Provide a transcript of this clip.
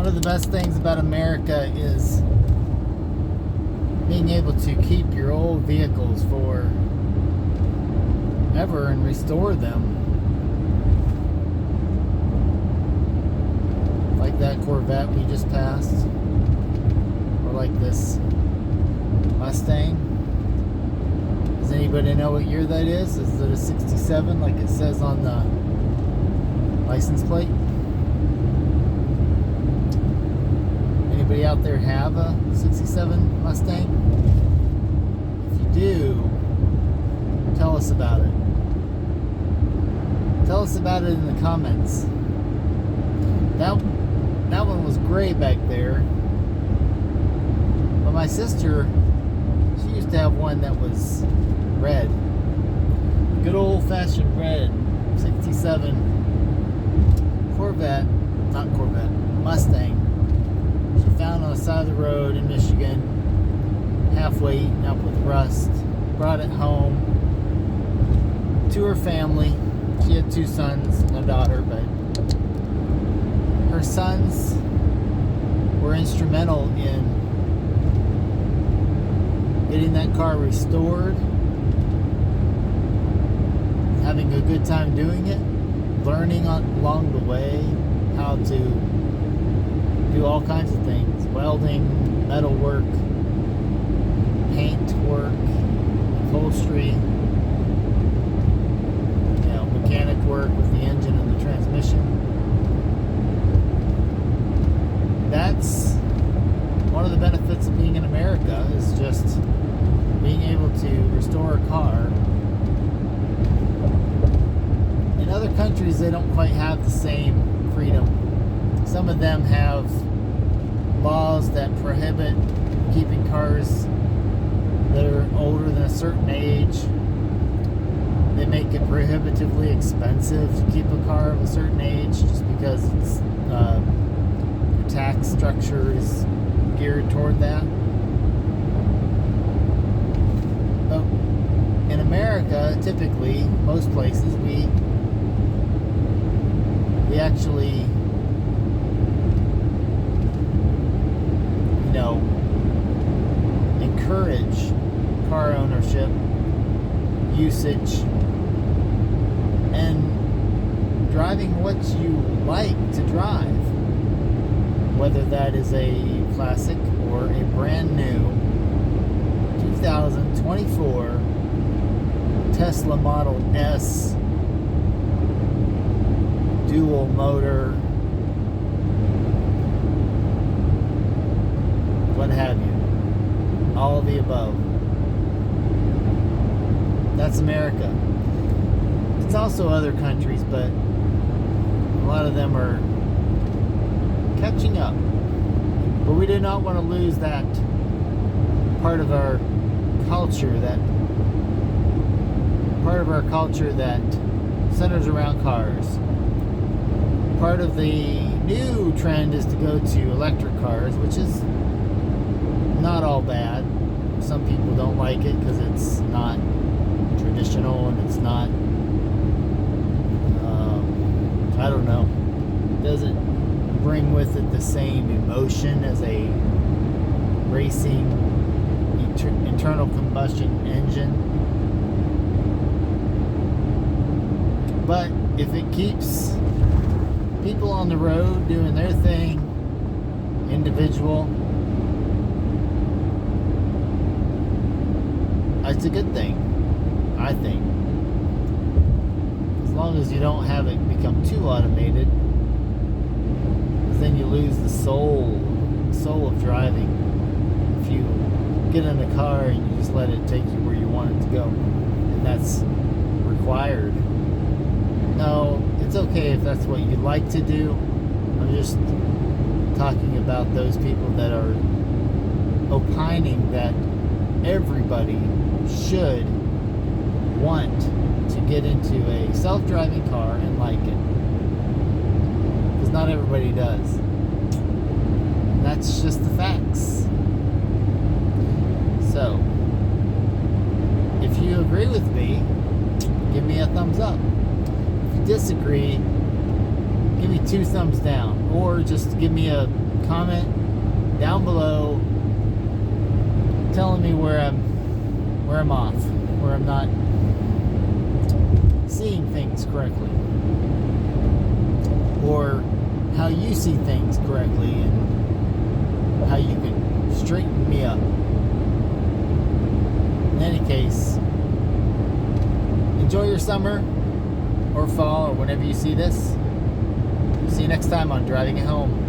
One of the best things about America is being able to keep your old vehicles for ever and restore them. Like that Corvette we just passed, or like this Mustang. Does anybody know what year that is? Is it a 67 like it says on the license plate? Anybody out there have a 67 Mustang? If you do, tell us about it. Tell us about it in the comments. That one was gray back there. But my sister, she used to have one that was red. Good old-fashioned red 67 Mustang. She found on the side of the road in Michigan, halfway eaten up with rust. Brought it home to her family. She had 2 sons and a daughter, but her sons were instrumental in getting that car restored, having a good time doing it, learning along the way how to do all kinds of things: welding, metal work, paint work, upholstery, mechanic work with the engine and the transmission. That's one of the benefits of being in America, is just being able to restore a car. In other countries, they don't quite have the same freedom. Some of them have laws that prohibit keeping cars that are older than a certain age. They make it prohibitively expensive to keep a car of a certain age just because it's the tax structure is geared toward that. But in America, typically, most places, we actually, encourage car ownership, usage, and driving what you like to drive, whether that is a classic or a brand new 2024 Tesla Model S dual motor, what have you, all of the above. That's America. It's also other countries, but a lot of them are catching up. But we do not want to lose that part of our culture, that centers around cars. Part of the new trend is to go to electric cars, which is not all bad. Some people don't like it because it's not traditional and it's not, I don't know, doesn't bring with it the same emotion as a racing internal combustion engine. But if it keeps people on the road doing their thing, individual, it's a good thing, I think. As long as you don't have it become too automated, because then you lose the soul of driving. If you get in a car and you just let it take you where you want it to go, and that's required. No, it's okay if that's what you like to do. I'm just talking about those people that are opining that everybody should want to get into a self-driving car and like it. Because not everybody does. And that's just the facts. So, if you agree with me, give me a thumbs up. If you disagree, give me 2 thumbs down, or just give me a comment down below telling me where I'm off, where I'm not seeing things correctly, or how you see things correctly and how you can straighten me up. In any case, enjoy your summer or fall or whenever you see this. See you next time on Driving It Home.